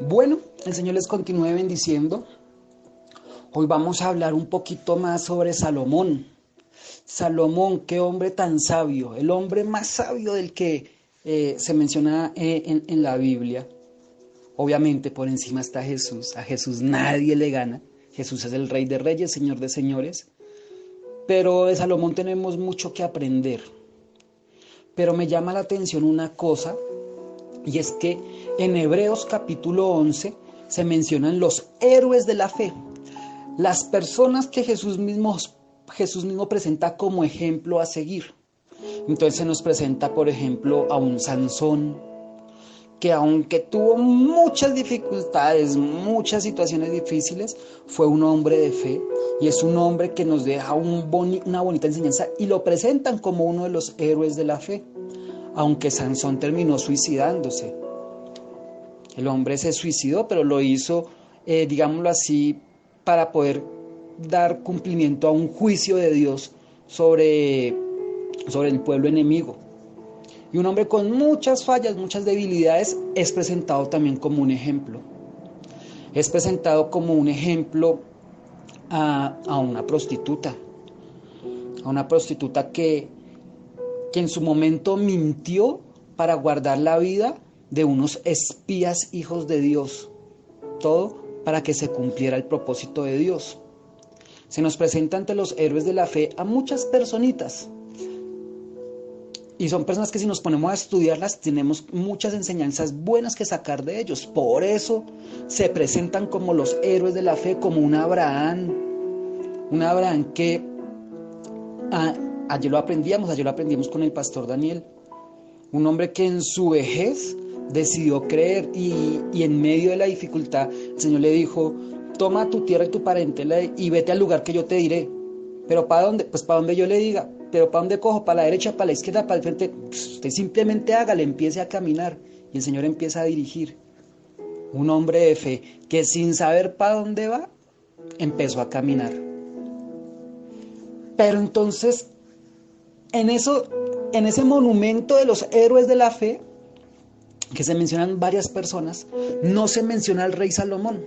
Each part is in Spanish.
Bueno, el Señor les continúe bendiciendo. Hoy vamos a hablar un poquito más sobre Salomón. Salomón, qué hombre tan sabio, el hombre más sabio del que se menciona en la Biblia. Obviamente por encima está Jesús, a Jesús nadie le gana. Jesús es el Rey de Reyes, Señor de Señores. Pero de Salomón tenemos mucho que aprender. Pero me llama la atención una cosa, y es que en Hebreos capítulo 11 se mencionan los héroes de la fe, las personas que Jesús mismo presenta como ejemplo a seguir. Entonces se nos presenta, por ejemplo, a un Sansón, que aunque tuvo muchas dificultades, muchas situaciones difíciles, fue un hombre de fe y es un hombre que nos deja una bonita enseñanza y lo presentan como uno de los héroes de la fe, aunque Sansón terminó suicidándose. El hombre se suicidó, pero lo hizo, digámoslo así, para poder dar cumplimiento a un juicio de Dios sobre el pueblo enemigo. Y un hombre con muchas fallas, muchas debilidades, es presentado también como un ejemplo. Es presentado como un ejemplo a una prostituta. A una prostituta que en su momento mintió para guardar la vida de unos espías hijos de Dios. Todo para que se cumpliera el propósito de Dios. Se nos presenta ante los héroes de la fe a muchas personitas. Y son personas que si nos ponemos a estudiarlas tenemos muchas enseñanzas buenas que sacar de ellos. Por eso se presentan como los héroes de la fe, como un Abraham que ayer lo aprendíamos con el pastor Daniel. Un hombre que en su vejez decidió creer y en medio de la dificultad el Señor le dijo: toma tu tierra y tu parentela y vete al lugar que yo te diré. ¿Pero para dónde? Pues para donde yo le diga. ¿Pero para dónde cojo? ¿Para la derecha, para la izquierda, para el frente? Pues usted simplemente hágale, empiece a caminar. Y el Señor empieza a dirigir. Un hombre de fe que sin saber para dónde va, empezó a caminar. Pero entonces, en ese monumento de los héroes de la fe, que se mencionan varias personas, no se menciona al rey Salomón.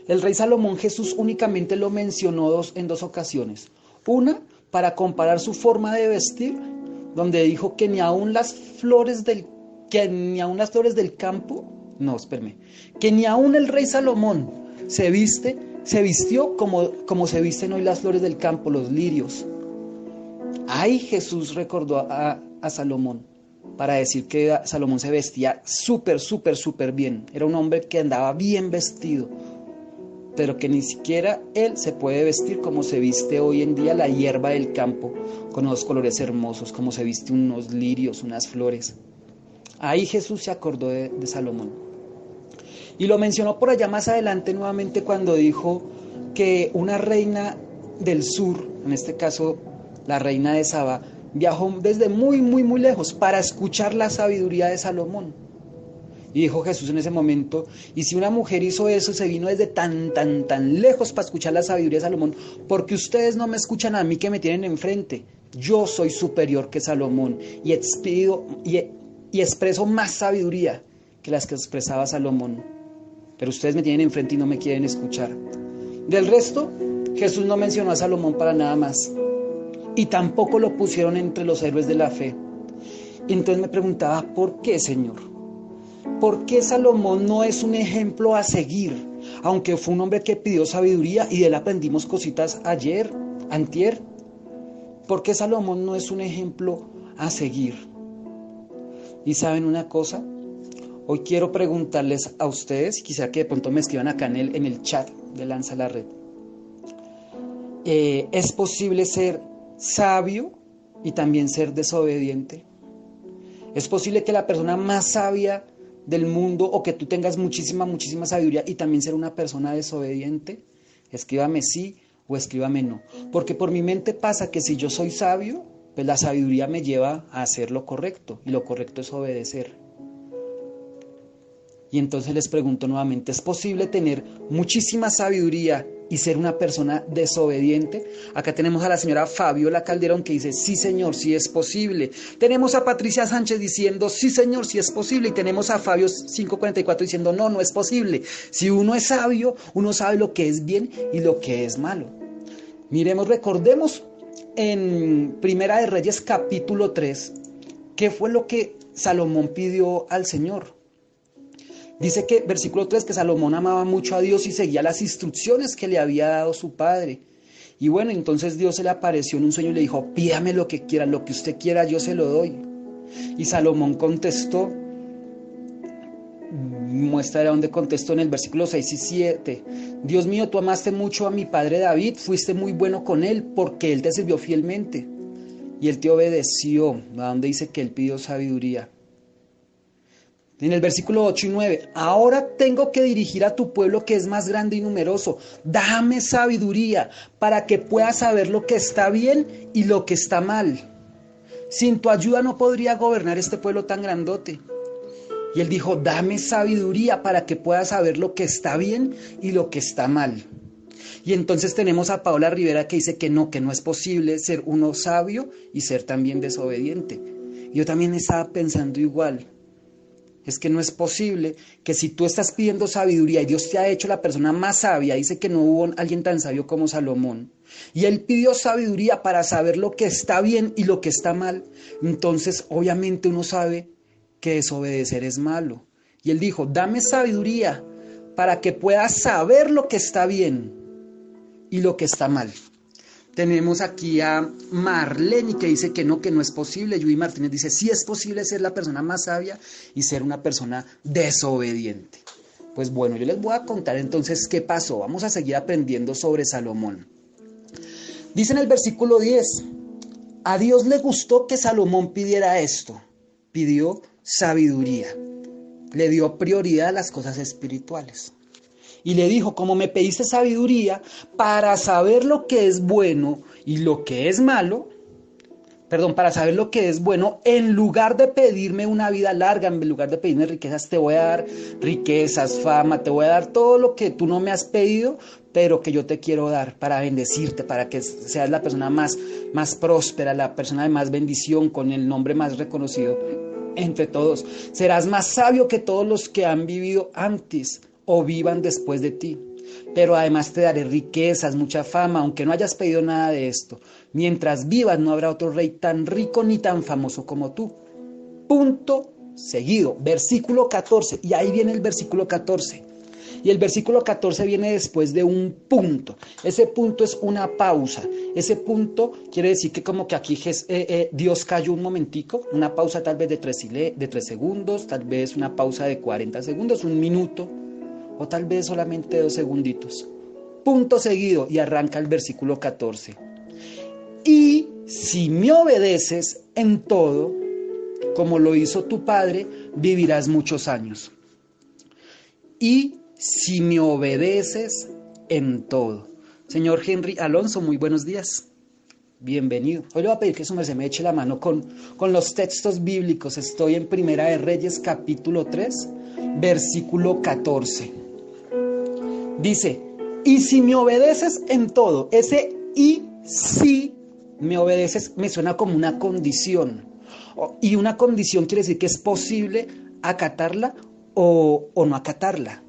El rey Salomón, Jesús únicamente lo mencionó en dos ocasiones. Una, para comparar su forma de vestir, donde dijo que ni aun las flores del campo, que ni aun el rey Salomón se vistió como se visten hoy las flores del campo, los lirios. Ahí Jesús recordó a Salomón para decir que Salomón se vestía súper bien. Era un hombre que andaba bien vestido, pero que ni siquiera él se puede vestir como se viste hoy en día la hierba del campo, con unos colores hermosos, como se viste unos lirios, unas flores. Ahí Jesús se acordó de Salomón. Y lo mencionó por allá más adelante nuevamente cuando dijo que una reina del sur, en este caso la reina de Saba, viajó desde muy lejos para escuchar la sabiduría de Salomón. Y dijo Jesús en ese momento: y si una mujer hizo eso, se vino desde tan lejos para escuchar la sabiduría de Salomón, porque ustedes no me escuchan a mí que me tienen enfrente. Yo soy superior que Salomón y expreso más sabiduría que las que expresaba Salomón. Pero ustedes me tienen enfrente y no me quieren escuchar. Del resto, Jesús no mencionó a Salomón para nada más. Y tampoco lo pusieron entre los héroes de la fe. Y entonces me preguntaba: ¿por qué, Señor? ¿Por qué Salomón no es un ejemplo a seguir? Aunque fue un hombre que pidió sabiduría y de él aprendimos cositas antier. ¿Por qué Salomón no es un ejemplo a seguir? Y ¿saben una cosa? Hoy quiero preguntarles a ustedes, y quisiera que de pronto me escriban acá en el chat de Lanza la Red. ¿Es posible ser sabio y también ser desobediente? ¿Es posible que la persona más sabia del mundo, o que tú tengas muchísima sabiduría y también ser una persona desobediente? Escríbame sí o escríbame no, porque por mi mente pasa que si yo soy sabio, pues la sabiduría me lleva a hacer lo correcto, y lo correcto es obedecer. Y entonces les pregunto nuevamente: ¿es posible tener muchísima sabiduría y ser una persona desobediente? Acá tenemos a la señora Fabiola Calderón que dice, sí señor, sí es posible. Tenemos a Patricia Sánchez diciendo, sí señor, sí es posible. Y tenemos a Fabio 544 diciendo, no, no es posible. Si uno es sabio, uno sabe lo que es bien y lo que es malo. Miremos, recordemos en Primera de Reyes capítulo 3, ¿qué fue lo que Salomón pidió al Señor? Dice que, versículo 3, que Salomón amaba mucho a Dios y seguía las instrucciones que le había dado su padre. Y bueno, entonces Dios se le apareció en un sueño y le dijo, pídame lo que quiera, lo que usted quiera, yo se lo doy. Y Salomón contestó, muestra de dónde contestó en el versículo 6 y 7. Dios mío, tú amaste mucho a mi padre David, fuiste muy bueno con él porque él te sirvió fielmente. Y él te obedeció, a donde dice que él pidió sabiduría. En el versículo 8 y 9, ahora tengo que dirigir a tu pueblo que es más grande y numeroso. Dame sabiduría para que pueda saber lo que está bien y lo que está mal. Sin tu ayuda no podría gobernar este pueblo tan grandote. Y él dijo, dame sabiduría para que pueda saber lo que está bien y lo que está mal. Y entonces tenemos a Paola Rivera que dice que no es posible ser uno sabio y ser también desobediente. Yo también estaba pensando igual. Es que no es posible que si tú estás pidiendo sabiduría y Dios te ha hecho la persona más sabia, dice que no hubo alguien tan sabio como Salomón, y él pidió sabiduría para saber lo que está bien y lo que está mal, entonces obviamente uno sabe que desobedecer es malo. Y él dijo, dame sabiduría para que puedas saber lo que está bien y lo que está mal. Tenemos aquí a Marlene que dice que no es posible. Yui Martínez dice, sí es posible ser la persona más sabia y ser una persona desobediente. Pues bueno, yo les voy a contar entonces qué pasó. Vamos a seguir aprendiendo sobre Salomón. Dice en el versículo 10, a Dios le gustó que Salomón pidiera esto. Pidió sabiduría. Le dio prioridad a las cosas espirituales. Y le dijo, como me pediste sabiduría para saber lo que es bueno y lo que es malo, para saber lo que es bueno, en lugar de pedirme una vida larga, en lugar de pedirme riquezas, te voy a dar riquezas, fama, te voy a dar todo lo que tú no me has pedido, pero que yo te quiero dar para bendecirte, para que seas la persona más próspera, la persona de más bendición, con el nombre más reconocido entre todos. Serás más sabio que todos los que han vivido antes o vivan después de ti. Pero además te daré riquezas, mucha fama, aunque no hayas pedido nada de esto. Mientras vivas no habrá otro rey tan rico ni tan famoso como tú. Punto seguido. Versículo 14. Y ahí viene el versículo 14. Y el versículo 14 viene después de un punto. Ese punto es una pausa. Ese punto quiere decir que como que aquí Dios cayó un momentico. Una pausa tal vez de 3 segundos, tal vez una pausa de 40 segundos, un minuto. O tal vez solamente 2 segunditos. Punto seguido y arranca el versículo 14. Y si me obedeces en todo, como lo hizo tu padre, vivirás muchos años. Y si me obedeces en todo. Señor Henry Alonso, muy buenos días. Bienvenido. Hoy le voy a pedir que su merced me eche la mano con los textos bíblicos. Estoy en Primera de Reyes, capítulo 3, versículo 14. Dice, y si me obedeces en todo, ese y si me obedeces me suena como una condición. Y una condición quiere decir que es posible acatarla o no acatarla.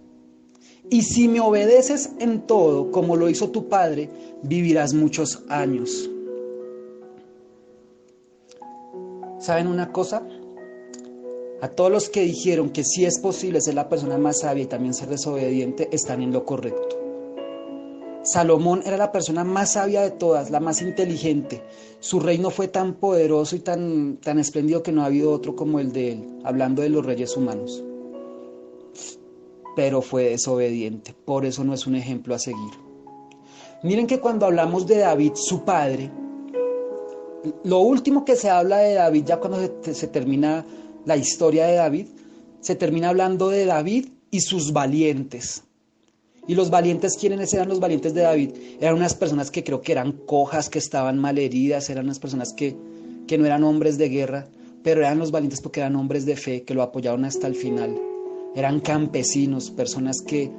Y si me obedeces en todo, como lo hizo tu padre, vivirás muchos años. ¿Saben una cosa? A todos los que dijeron que sí es posible ser la persona más sabia y también ser desobediente, están en lo correcto. Salomón era la persona más sabia de todas, la más inteligente. Su reino fue tan poderoso y tan espléndido que no ha habido otro como el de él, hablando de los reyes humanos. Pero fue desobediente, por eso no es un ejemplo a seguir. Miren que cuando hablamos de David, su padre, lo último que se habla de David, ya cuando se termina la historia de David, se termina hablando de David y sus valientes. Y los valientes, ¿quiénes eran los valientes de David? Eran unas personas que creo que eran cojas, que estaban malheridas, eran unas personas que no eran hombres de guerra, pero eran los valientes porque eran hombres de fe, que lo apoyaron hasta el final. Eran campesinos, personas que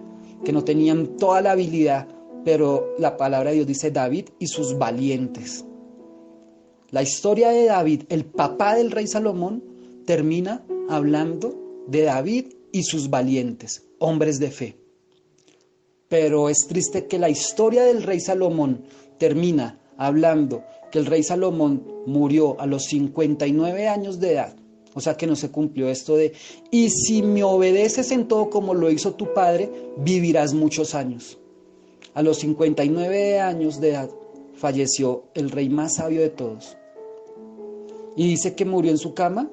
no tenían toda la habilidad pero la palabra de Dios dice David y sus valientes. La historia de David, el papá del rey Salomón, termina hablando de David y sus valientes, hombres de fe. Pero es triste que la historia del rey Salomón termina hablando que el rey Salomón murió a los 59 años de edad. O sea que no se cumplió esto de, y si me obedeces en todo como lo hizo tu padre, vivirás muchos años. A los 59 años de edad falleció el rey más sabio de todos. Y dice que murió en su cama,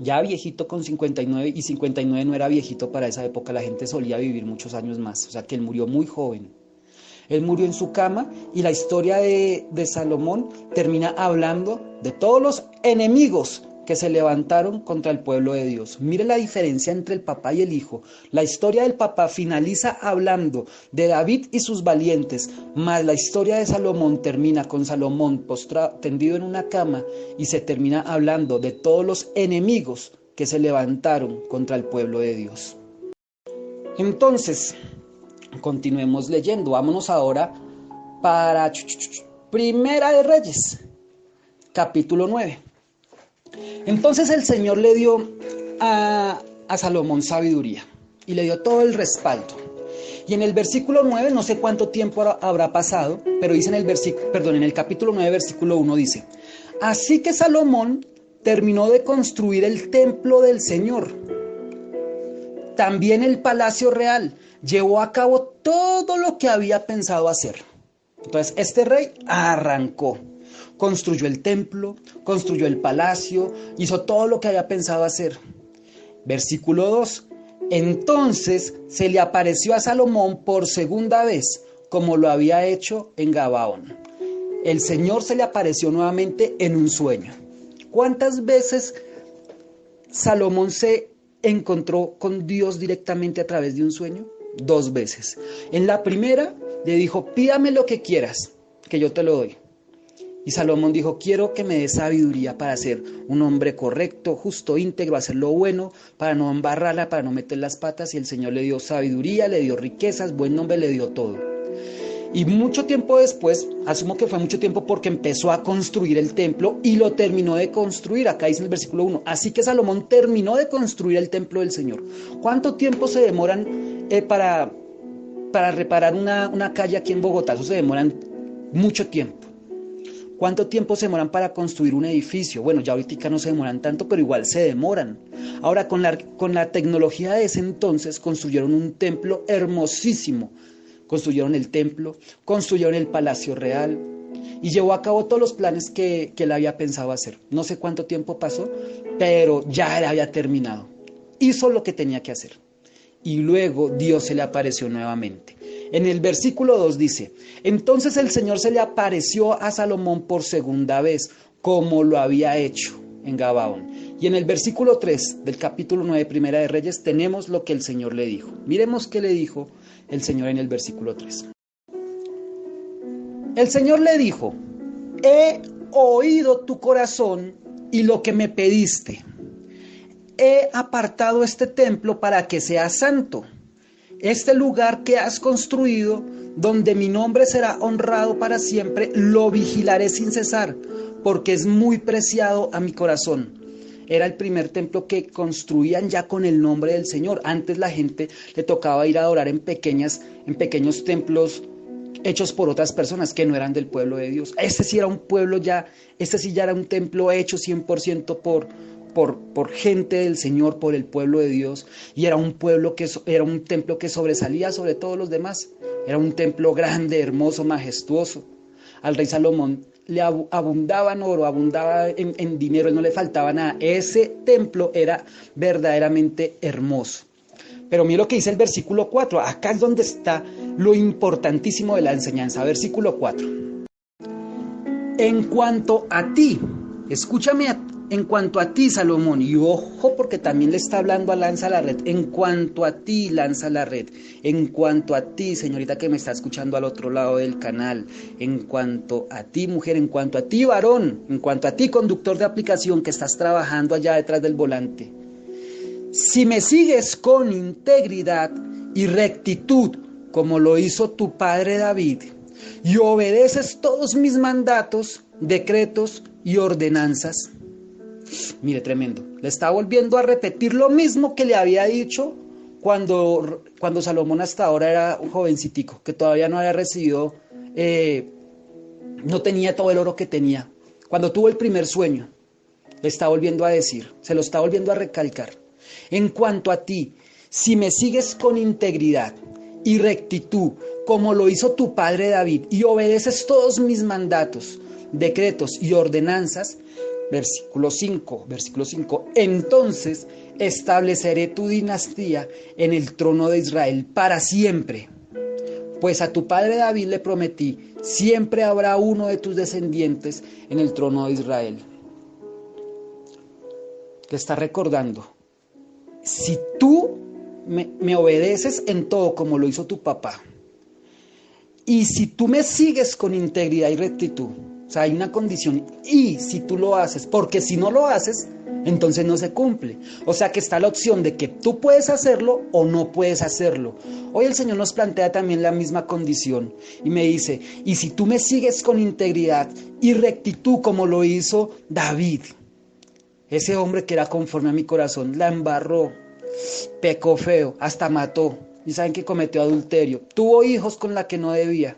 ya viejito con 59, y 59 no era viejito para esa época, la gente solía vivir muchos años más, o sea que él murió muy joven. Él murió en su cama y la historia de Salomón termina hablando de todos los enemigos que se levantaron contra el pueblo de Dios. Mire la diferencia entre el papá y el hijo. La historia del papá finaliza hablando de David y sus valientes, más la historia de Salomón termina con Salomón postrado, tendido en una cama, y se termina hablando de todos los enemigos que se levantaron contra el pueblo de Dios. Entonces, continuemos leyendo. Vámonos ahora para Primera de Reyes, capítulo 9. Entonces el Señor le dio a Salomón sabiduría y le dio todo el respaldo. Y en el versículo 9, no sé cuánto tiempo habrá pasado, pero dice en el capítulo 9, versículo 1 dice: así que Salomón terminó de construir el templo del Señor, también el palacio real, llevó a cabo todo lo que había pensado hacer. Entonces este rey arrancó. Construyó el templo, construyó el palacio, hizo todo lo que había pensado hacer. Versículo 2. Entonces se le apareció a Salomón por segunda vez, como lo había hecho en Gabaón. El Señor se le apareció nuevamente en un sueño. ¿Cuántas veces Salomón se encontró con Dios directamente a través de un sueño? 2 veces. En la primera le dijo: pídame lo que quieras, que yo te lo doy. Y Salomón dijo: quiero que me des sabiduría para ser un hombre correcto, justo, íntegro, hacer lo bueno, para no embarrarla, para no meter las patas. Y el Señor le dio sabiduría, le dio riquezas, buen nombre, le dio todo. Y mucho tiempo después, asumo que fue mucho tiempo porque empezó a construir el templo y lo terminó de construir. Acá dice en el versículo 1, así que Salomón terminó de construir el templo del Señor. ¿Cuánto tiempo se demoran para reparar una calle aquí en Bogotá? Eso se demoran mucho tiempo. ¿Cuánto tiempo se demoran para construir un edificio? Bueno, ya ahorita no se demoran tanto, pero igual se demoran. Ahora, con la tecnología de ese entonces, construyeron un templo hermosísimo. Construyeron el templo, construyeron el palacio real y llevó a cabo todos los planes que él había pensado hacer. No sé cuánto tiempo pasó, pero ya él había terminado. Hizo lo que tenía que hacer. Y luego Dios se le apareció nuevamente. En el versículo 2 dice: entonces el Señor se le apareció a Salomón por segunda vez, como lo había hecho en Gabaón. Y en el versículo 3 del capítulo 9, Primera de Reyes, tenemos lo que el Señor le dijo. Miremos qué le dijo el Señor en el versículo 3. El Señor le dijo: he oído tu corazón y lo que me pediste. He apartado este templo para que sea santo. Este lugar que has construido, donde mi nombre será honrado para siempre, lo vigilaré sin cesar, porque es muy preciado a mi corazón. Era el primer templo que construían ya con el nombre del Señor. Antes la gente le tocaba ir a adorar en pequeños templos hechos por otras personas que no eran del pueblo de Dios. Este sí era un pueblo ya, este sí ya era un templo hecho 100% por gente del Señor, por el pueblo de Dios, y era un templo que sobresalía sobre todos los demás. Era un templo grande, hermoso, majestuoso. Al rey Salomón le abundaba en oro, abundaba en dinero, no le faltaba nada. Ese templo era verdaderamente hermoso. Pero mira lo que dice el versículo 4, acá es donde está lo importantísimo de la enseñanza. Versículo 4. En cuanto a ti, escúchame, en cuanto a ti, Salomón, y ojo porque también le está hablando a Lanza la Red, en cuanto a ti, Lanza la Red, en cuanto a ti, señorita que me está escuchando al otro lado del canal, en cuanto a ti, mujer, en cuanto a ti, varón, en cuanto a ti, conductor de aplicación que estás trabajando allá detrás del volante, si me sigues con integridad y rectitud como lo hizo tu padre David, y obedeces todos mis mandatos, decretos y ordenanzas. Mire, tremendo. Le está volviendo a repetir lo mismo que le había dicho cuando Salomón hasta ahora era un jovencitico, que todavía no había recibido, no tenía todo el oro que tenía. Cuando tuvo el primer sueño, le está volviendo a decir, se lo está volviendo a recalcar. En cuanto a ti, si me sigues con integridad y rectitud, como lo hizo tu padre David, y obedeces todos mis mandatos, decretos y ordenanzas, versículo 5, entonces estableceré tu dinastía en el trono de Israel para siempre. Pues a tu padre David le prometí, siempre habrá uno de tus descendientes en el trono de Israel. Te está recordando, si tú me obedeces en todo como lo hizo tu papá, y si tú me sigues con integridad y rectitud, o sea, hay una condición, y si tú lo haces, porque si no lo haces, entonces no se cumple. O sea que está la opción de que tú puedes hacerlo o no puedes hacerlo. Hoy el Señor nos plantea también la misma condición y me dice, y si tú me sigues con integridad y rectitud como lo hizo David, ese hombre que era conforme a mi corazón, la embarró, pecó feo, hasta mató. Y saben que cometió adulterio, tuvo hijos con la que no debía,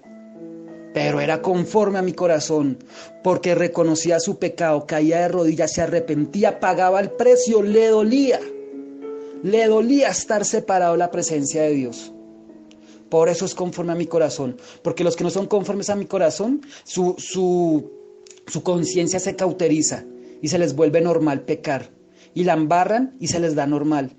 pero era conforme a mi corazón, porque reconocía su pecado, caía de rodillas, se arrepentía, pagaba el precio, le dolía estar separado de la presencia de Dios. Por eso es conforme a mi corazón, porque los que no son conformes a mi corazón, su conciencia se cauteriza y se les vuelve normal pecar, y la embarran y se les da normal.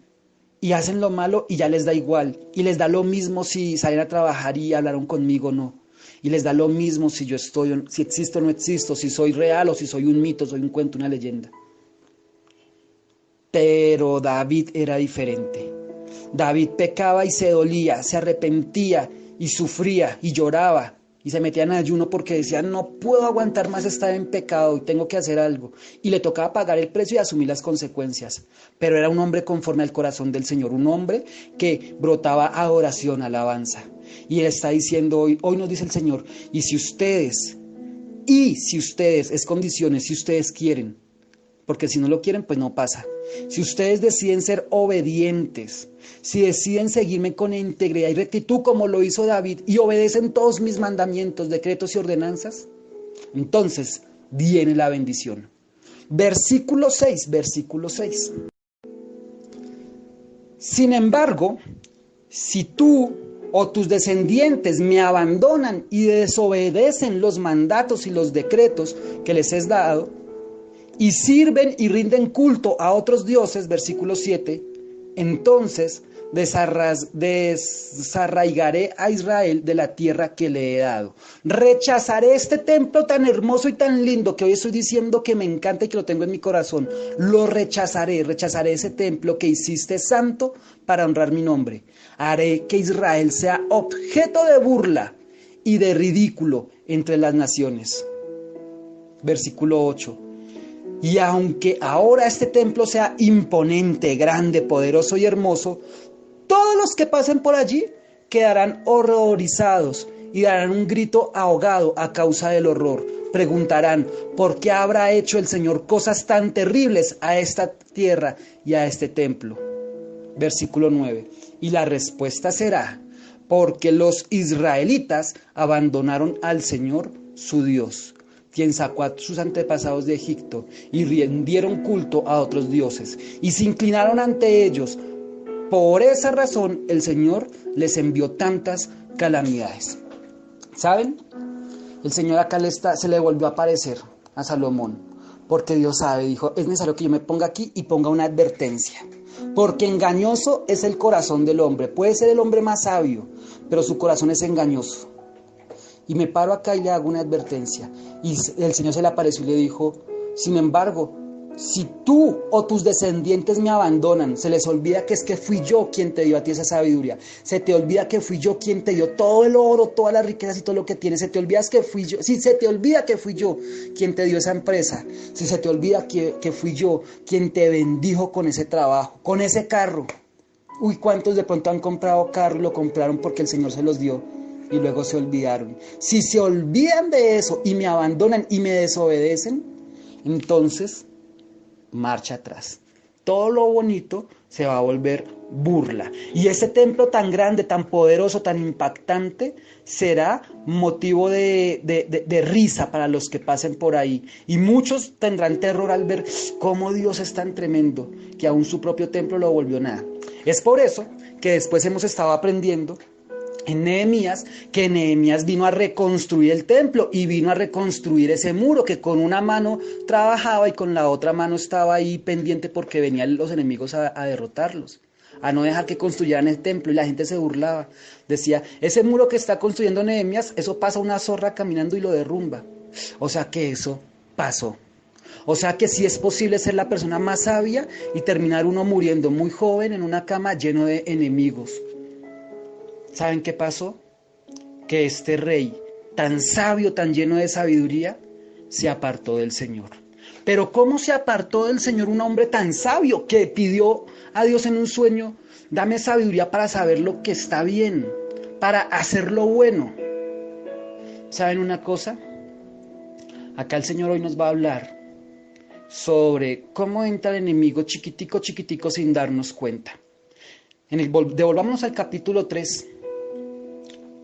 Y hacen lo malo y ya les da igual. Y les da lo mismo si salen a trabajar y hablaron conmigo o no. Y les da lo mismo si yo estoy, si existo o no existo, si soy real o si soy un mito, soy un cuento, una leyenda. Pero David era diferente. David pecaba y se dolía, se arrepentía y sufría y lloraba. Y se metía en ayuno porque decía, no puedo aguantar más estar en pecado y tengo que hacer algo. Y le tocaba pagar el precio y asumir las consecuencias. Pero era un hombre conforme al corazón del Señor, un hombre que brotaba adoración, alabanza. Y él está diciendo hoy nos dice el Señor, y si ustedes, es condiciones, si ustedes quieren, porque si no lo quieren, pues no pasa. Si ustedes deciden ser obedientes, si deciden seguirme con integridad y rectitud como lo hizo David y obedecen todos mis mandamientos, decretos y ordenanzas, entonces viene la bendición. Versículo 6. Sin embargo, si tú o tus descendientes me abandonan y desobedecen los mandatos y los decretos que les he dado, y sirven y rinden culto a otros dioses, versículo 7, entonces desarraigaré a Israel de la tierra que le he dado. Rechazaré este templo tan hermoso y tan lindo que hoy estoy diciendo que me encanta y que lo tengo en mi corazón. Lo rechazaré ese templo que hiciste santo para honrar mi nombre. Haré que Israel sea objeto de burla y de ridículo entre las naciones. Versículo 8. Y aunque ahora este templo sea imponente, grande, poderoso y hermoso, todos los que pasen por allí quedarán horrorizados y darán un grito ahogado a causa del horror. Preguntarán, ¿por qué habrá hecho el Señor cosas tan terribles a esta tierra y a este templo? Versículo 9. Y la respuesta será, porque los israelitas abandonaron al Señor su Dios, quien sacó a sus antepasados de Egipto, y rindieron culto a otros dioses, y se inclinaron ante ellos. Por esa razón el Señor les envió tantas calamidades. ¿Saben? El Señor acá se le volvió a aparecer a Salomón, porque Dios sabe, dijo, es necesario que yo me ponga aquí y ponga una advertencia. Porque engañoso es el corazón del hombre. Puede ser el hombre más sabio, pero su corazón es engañoso. Y me paro acá y le hago una advertencia. Y el Señor se le apareció y le dijo, sin embargo, si tú o tus descendientes me abandonan, se les olvida que es que fui yo quien te dio a ti esa sabiduría. Se te olvida que fui yo quien te dio todo el oro, todas las riquezas y todo lo que tienes. Se te olvida que fui yo. Si se te olvida que fui yo quien te dio esa empresa. Si se te olvida que fui yo quien te bendijo con ese trabajo, con ese carro, Uy, ¿cuántos de pronto han comprado carro y lo compraron porque el Señor se los dio y luego se olvidaron? Si se olvidan de eso y me abandonan y me desobedecen, entonces marcha atrás. Todo lo bonito se va a volver burla. Y ese templo tan grande, tan poderoso, tan impactante, será motivo de risa para los que pasen por ahí. Y muchos tendrán terror al ver cómo Dios es tan tremendo, que aún su propio templo lo volvió nada. Es por eso que después hemos estado aprendiendo en Nehemías, que Nehemías vino a reconstruir el templo y vino a reconstruir ese muro que con una mano trabajaba y con la otra mano estaba ahí pendiente porque venían los enemigos a derrotarlos, a no dejar que construyeran el templo, y la gente se burlaba. Decía, ese muro que está construyendo Nehemías, eso pasa una zorra caminando y lo derrumba. O sea que eso pasó. O sea que sí es posible ser la persona más sabia y terminar uno muriendo muy joven en una cama lleno de enemigos. ¿Saben qué pasó? Que este rey, tan sabio, tan lleno de sabiduría, se apartó del Señor. Pero ¿cómo se apartó del Señor un hombre tan sabio que pidió a Dios en un sueño, dame sabiduría para saber lo que está bien, para hacer lo bueno? ¿Saben una cosa? Acá el Señor hoy nos va a hablar sobre cómo entra el enemigo chiquitico, chiquitico sin darnos cuenta. Devolvámonos al capítulo 3.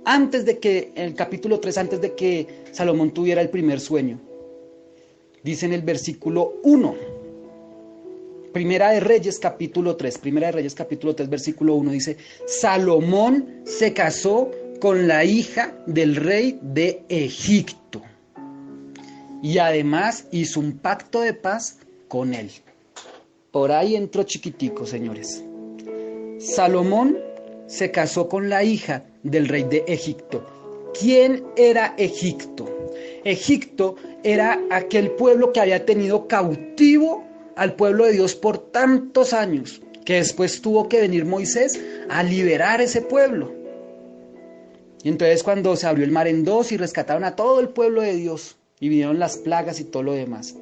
Antes de que Salomón tuviera el primer sueño. Dice en el versículo 1, Primera de Reyes capítulo 3, versículo 1, dice, Salomón se casó con la hija del rey de Egipto y además hizo un pacto de paz con él. Por ahí entró chiquitico, señores. Salomón se casó con la hija del rey de Egipto. ¿Quién era Egipto? Egipto era aquel pueblo que había tenido cautivo al pueblo de Dios por tantos años, que después tuvo que venir Moisés a liberar ese pueblo. Y entonces cuando se abrió el mar en dos y rescataron a todo el pueblo de Dios y vinieron las plagas y todo lo demás.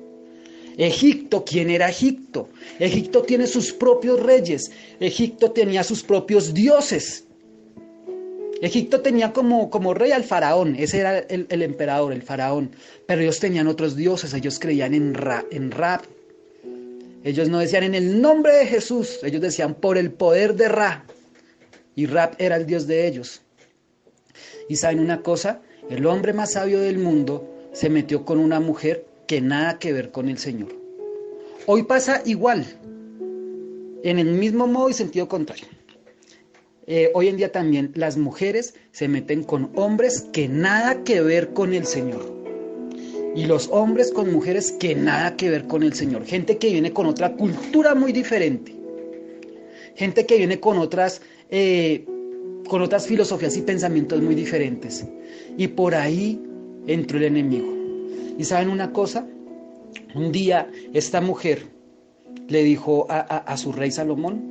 Egipto, ¿quién era Egipto? Egipto tiene sus propios reyes. Egipto tenía sus propios dioses. Egipto tenía como rey al faraón. Ese era el emperador, el faraón. Pero ellos tenían otros dioses. Ellos creían en Ra. Ellos no decían en el nombre de Jesús. Ellos decían por el poder de Ra. Y Ra era el dios de ellos. Y ¿saben una cosa? El hombre más sabio del mundo se metió con una mujer que nada que ver con el Señor. Hoy pasa igual, en el mismo modo y sentido contrario. Hoy en día también las mujeres se meten con hombres que nada que ver con el Señor. Y los hombres con mujeres que nada que ver con el Señor. Gente que viene con otra cultura muy diferente. Gente que viene con otras filosofías y pensamientos muy diferentes. Y por ahí entró el enemigo. ¿Y saben una cosa? Un día esta mujer le dijo a su rey Salomón,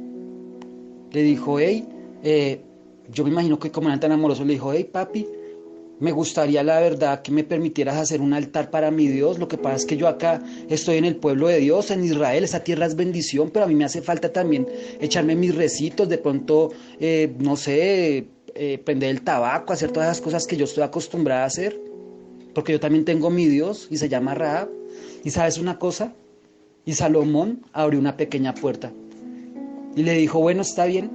le dijo, hey, yo me imagino que como eran tan amorosos, le dijo, hey papi, me gustaría la verdad que me permitieras hacer un altar para mi Dios. Lo que pasa es que yo acá estoy en el pueblo de Dios, en Israel, esa tierra es bendición, pero a mí me hace falta también echarme mis recitos, de pronto, no sé, prender el tabaco, hacer todas esas cosas que yo estoy acostumbrada a hacer. Porque yo también tengo mi Dios y se llama Rahab. ¿Y sabes una cosa? Y Salomón abrió una pequeña puerta. Y le dijo, bueno, está bien,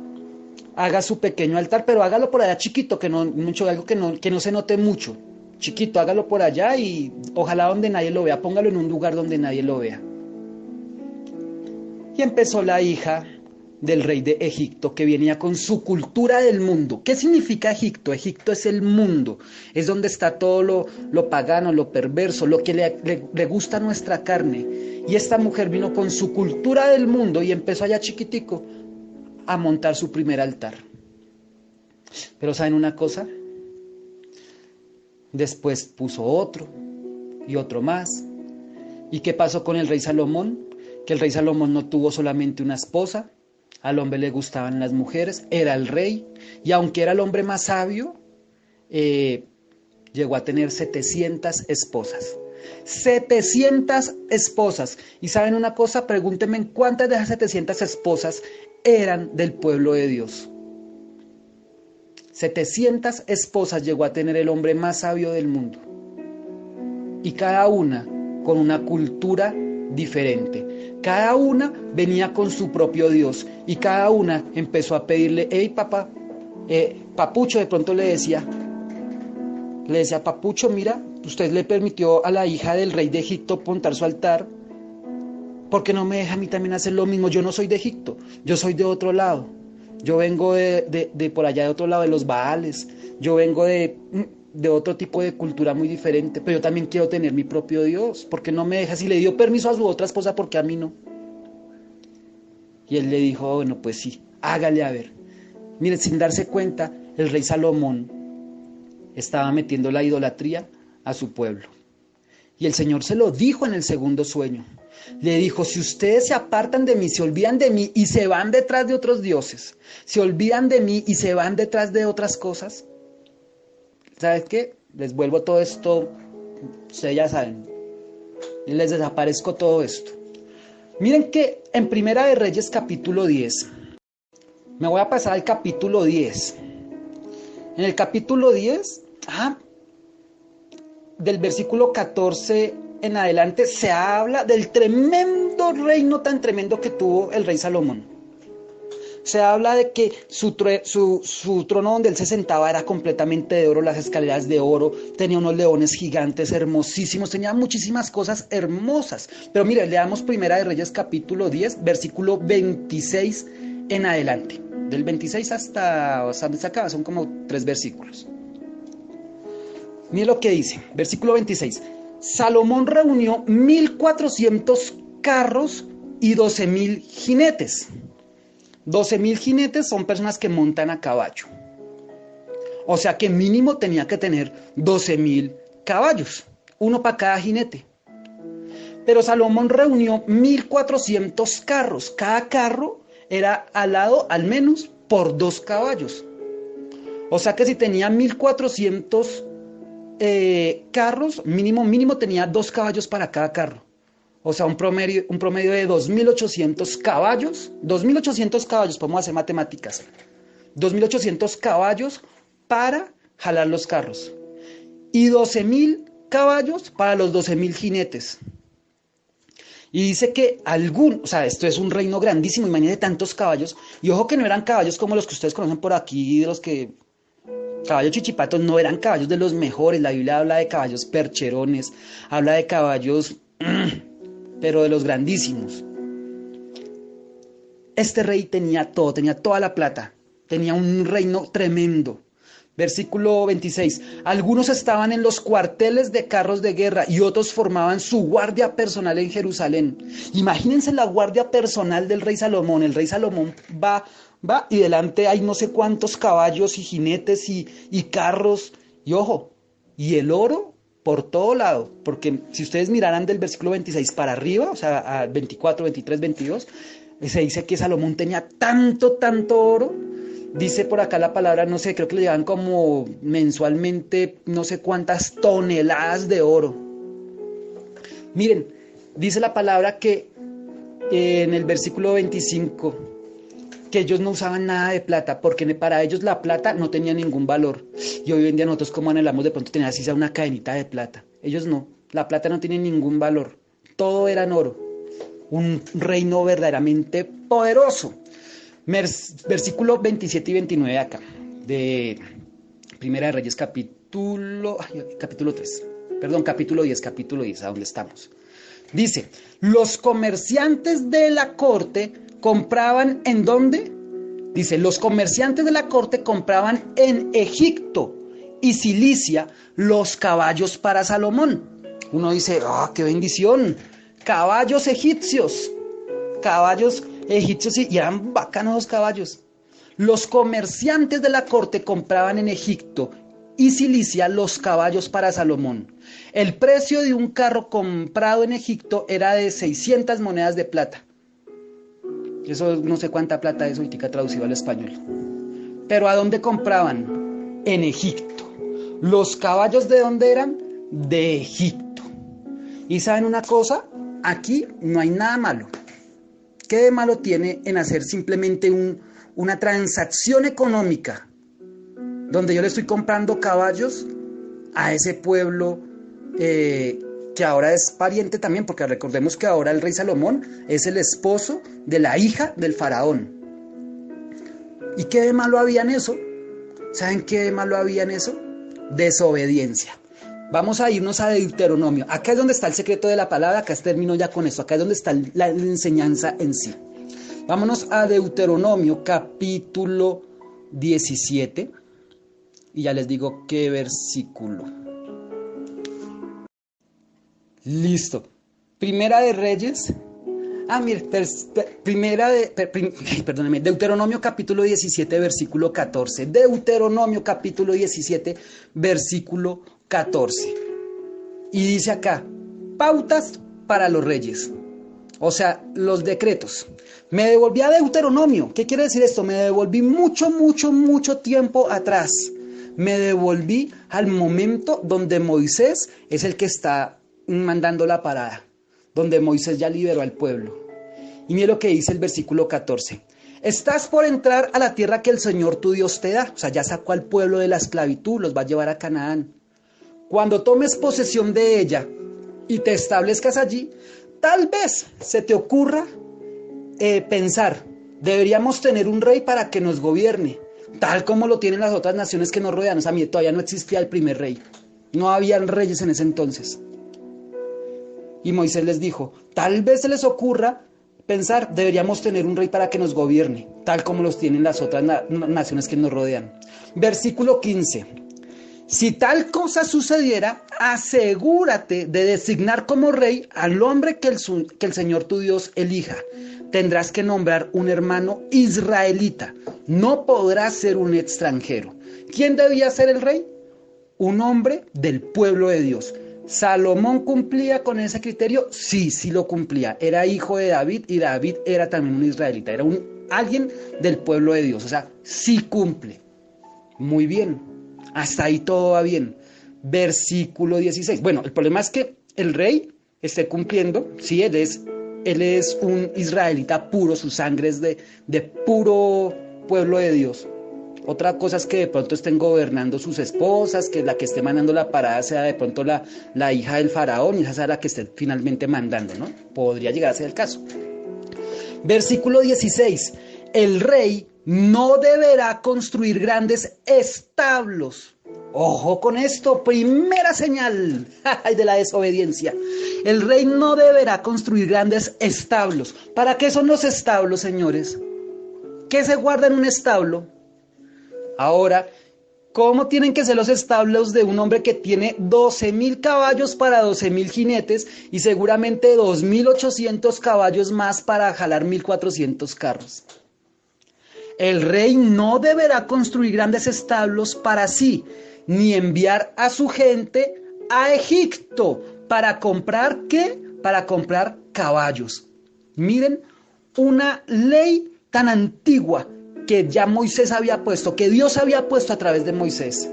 haga su pequeño altar, pero hágalo por allá chiquito, que no mucho, algo que no se note mucho. Chiquito, hágalo por allá y ojalá donde nadie lo vea, póngalo en un lugar donde nadie lo vea. Y empezó la hija del rey de Egipto, que venía con su cultura del mundo. ¿Qué significa Egipto? Egipto es el mundo, es donde está todo lo pagano, lo perverso, lo que le gusta a nuestra carne. Y esta mujer vino con su cultura del mundo y empezó allá chiquitico a montar su primer altar. Pero ¿saben una cosa? Después puso otro y otro más. ¿Y qué pasó con el rey Salomón? Que el rey Salomón no tuvo solamente una esposa. Al hombre le gustaban las mujeres, era el rey, y aunque era el hombre más sabio, llegó a tener 700 esposas. 700 esposas. ¿Y saben una cosa? Pregúntenme cuántas de esas 700 esposas eran del pueblo de Dios. 700 esposas llegó a tener el hombre más sabio del mundo. Y cada una con una cultura diferente. Cada una venía con su propio Dios. Y cada una empezó a pedirle, hey papá, Papucho, de pronto le decía, Papucho, mira, usted le permitió a la hija del rey de Egipto montar su altar. ¿Por qué no me deja a mí también hacer lo mismo? Yo no soy de Egipto, yo soy de otro lado. Yo vengo de por allá de otro lado, de los Baales. Yo vengo de otro tipo de cultura muy diferente, pero yo también quiero tener mi propio Dios. ¿Por qué no me deja? Si le dio permiso a su otra esposa, ¿por qué a mí no? Y él le dijo, bueno, pues sí, hágale a ver. Miren, sin darse cuenta, el rey Salomón estaba metiendo la idolatría a su pueblo. Y el Señor se lo dijo en el segundo sueño. Le dijo, si ustedes se apartan de mí, se olvidan de mí y se van detrás de otros dioses, se olvidan de mí y se van detrás de otras cosas, ¿sabes qué? Les vuelvo todo esto, ustedes ya saben, y les desaparezco todo esto. Miren que en Primera de Reyes capítulo 10, me voy a pasar al capítulo 10. En el capítulo 10, del versículo 14 en adelante, se habla del tremendo reino tan tremendo que tuvo el rey Salomón. Se habla de que su trono donde él se sentaba era completamente de oro, las escaleras de oro, tenía unos leones gigantes hermosísimos, tenía muchísimas cosas hermosas. Pero mire, leamos Primera de Reyes capítulo 10, versículo 26 en adelante. Del 26 hasta donde se acaba, son como 3 versículos. Mire lo que dice, versículo 26. Salomón reunió 1,400 carros y 12,000 jinetes. 12,000 jinetes son personas que montan a caballo. O sea que mínimo tenía que tener 12,000 caballos, uno para cada jinete. Pero Salomón reunió 1,400 carros. Cada carro era alado al menos por 2 caballos. O sea que si tenía 1,400 carros, mínimo tenía 2 caballos para cada carro. O sea, un promedio de 2,800 caballos. 2,800 caballos, podemos hacer matemáticas. 2,800 caballos para jalar los carros. Y 12,000 caballos para los 12,000 jinetes. Y dice que o sea, esto es un reino grandísimo, imagínense tantos caballos. Y ojo que no eran caballos como los que ustedes conocen por aquí, de los que... Caballos chichipatos, no eran caballos de los mejores. La Biblia habla de caballos percherones, habla de caballos, pero de los grandísimos. Este rey tenía todo, tenía toda la plata, tenía un reino tremendo. Versículo 26. Algunos estaban en los cuarteles de carros de guerra y otros formaban su guardia personal en Jerusalén. Imagínense la guardia personal del rey Salomón. El rey Salomón va y delante hay no sé cuántos caballos y jinetes y carros. Y ojo, y el oro por todo lado. Porque si ustedes miraran del versículo 26 para arriba, o sea, a 24, 23, 22, se dice que Salomón tenía tanto oro. Dice por acá la palabra, no sé, creo que le llevan como mensualmente no sé cuántas toneladas de oro. Miren, dice la palabra que en el versículo 25, que ellos no usaban nada de plata, porque para ellos la plata no tenía ningún valor. Y hoy en día nosotros como anhelamos de pronto tener así sea una cadenita de plata. Ellos no, la plata no tiene ningún valor. Todo era en oro. Un reino verdaderamente poderoso. Versículo 27 y 29 acá, de Primera de Reyes capítulo 10, a donde estamos. Dice, los comerciantes de la corte compraban ¿en dónde? Dice, los comerciantes de la corte compraban en Egipto y Cilicia los caballos para Salomón. Uno dice, qué bendición, caballos egipcios y eran bacanos los caballos. Los comerciantes de la corte compraban en Egipto y Cilicia los caballos para Salomón. El precio de un carro comprado en Egipto era de 600 monedas de plata. Eso no sé cuánta plata es ahorita traducido al español. Pero ¿a dónde compraban? En Egipto. ¿Los caballos de dónde eran? De Egipto. ¿Y saben una cosa? Aquí no hay nada malo. ¿qué de malo tiene en hacer simplemente una transacción económica donde yo le estoy comprando caballos a ese pueblo que ahora es pariente también? Porque recordemos que ahora el rey Salomón es el esposo de la hija del faraón. ¿Y qué de malo había en eso? ¿Saben qué de malo había en eso? Desobediencia. Vamos a irnos a Deuteronomio. Acá es donde está el secreto de la palabra, acá termino ya con esto, acá es donde está la enseñanza en sí. Vámonos a Deuteronomio capítulo 17 y ya les digo qué versículo. Listo. Primera de Reyes. Perdóneme, Deuteronomio capítulo 17, versículo 14. Deuteronomio capítulo 17, versículo 14. Y dice acá, pautas para los reyes. O sea, los decretos. Me devolví a Deuteronomio. ¿Qué quiere decir esto? Me devolví mucho tiempo atrás. Me devolví al momento donde Moisés es el que está mandando la parada, donde Moisés ya liberó al pueblo. Y mire lo que dice el versículo 14. Estás por entrar a la tierra que el Señor tu Dios te da. O sea, ya sacó al pueblo de la esclavitud, los va a llevar a Canaán. Cuando tomes posesión de ella y te establezcas allí, tal vez se te ocurra pensar, deberíamos tener un rey para que nos gobierne, tal como lo tienen las otras naciones que nos rodean. O sea, mire, todavía no existía el primer rey. No habían reyes en ese entonces. Y Moisés les dijo, tal vez se les ocurra pensar, deberíamos tener un rey para que nos gobierne, tal como los tienen las otras naciones que nos rodean. Versículo 15. Si tal cosa sucediera, asegúrate de designar como rey al hombre que el Señor tu Dios elija. Tendrás que nombrar un hermano israelita. No podrás ser un extranjero. ¿Quién debía ser el rey? Un hombre del pueblo de Dios. ¿Salomón cumplía con ese criterio? Sí lo cumplía. Era hijo de David y David era también un israelita. Era alguien del pueblo de Dios. O sea, sí cumple. Muy bien. Hasta ahí todo va bien. Versículo 16. Bueno, el problema es que el rey esté cumpliendo. Sí, él es un israelita puro. Su sangre es de puro pueblo de Dios. Otra cosa es que de pronto estén gobernando sus esposas, que la que esté mandando la parada sea de pronto la hija del faraón y esa sea la que esté finalmente mandando, ¿no? Podría llegar a ser el caso. Versículo 16. El rey no deberá construir grandes establos. Ojo con esto, primera señal de la desobediencia. El rey no deberá construir grandes establos. ¿Para qué son los establos, señores? ¿Qué se guarda en un establo? Ahora, ¿cómo tienen que ser los establos de un hombre que tiene 12,000 caballos para 12,000 jinetes y seguramente 2,800 caballos más para jalar 1,400 carros? El rey no deberá construir grandes establos para sí, ni enviar a su gente a Egipto para comprar ¿qué? Para comprar caballos. Miren, una ley tan antigua que ya Moisés había puesto, que Dios había puesto a través de Moisés.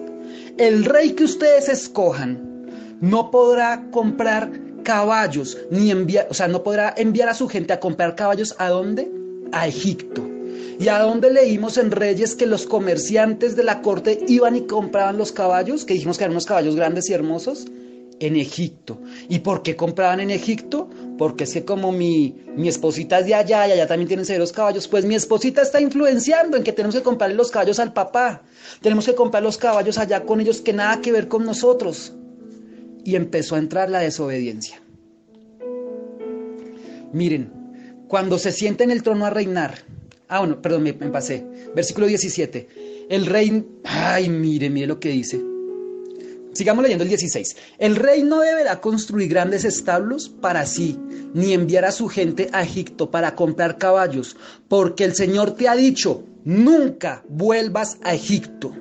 El rey que ustedes escojan no podrá comprar caballos, no podrá enviar a su gente a comprar caballos. ¿A dónde? A Egipto. ¿Y a dónde leímos en Reyes que los comerciantes de la corte iban y compraban los caballos? Que dijimos que eran unos caballos grandes y hermosos. En Egipto. ¿Y por qué compraban en Egipto? Porque es que como mi esposita es de allá y allá también tienen severos caballos, pues mi esposita está influenciando en que tenemos que comprarle los caballos al papá. Tenemos que comprar los caballos allá con ellos que nada que ver con nosotros. Y empezó a entrar la desobediencia. Miren, cuando se sienta en el trono a reinar. Me pasé. Versículo 17. El rey, mire lo que dice. Sigamos leyendo el 16. El rey no deberá construir grandes establos para sí, ni enviar a su gente a Egipto para comprar caballos, porque el Señor te ha dicho, nunca vuelvas a Egipto.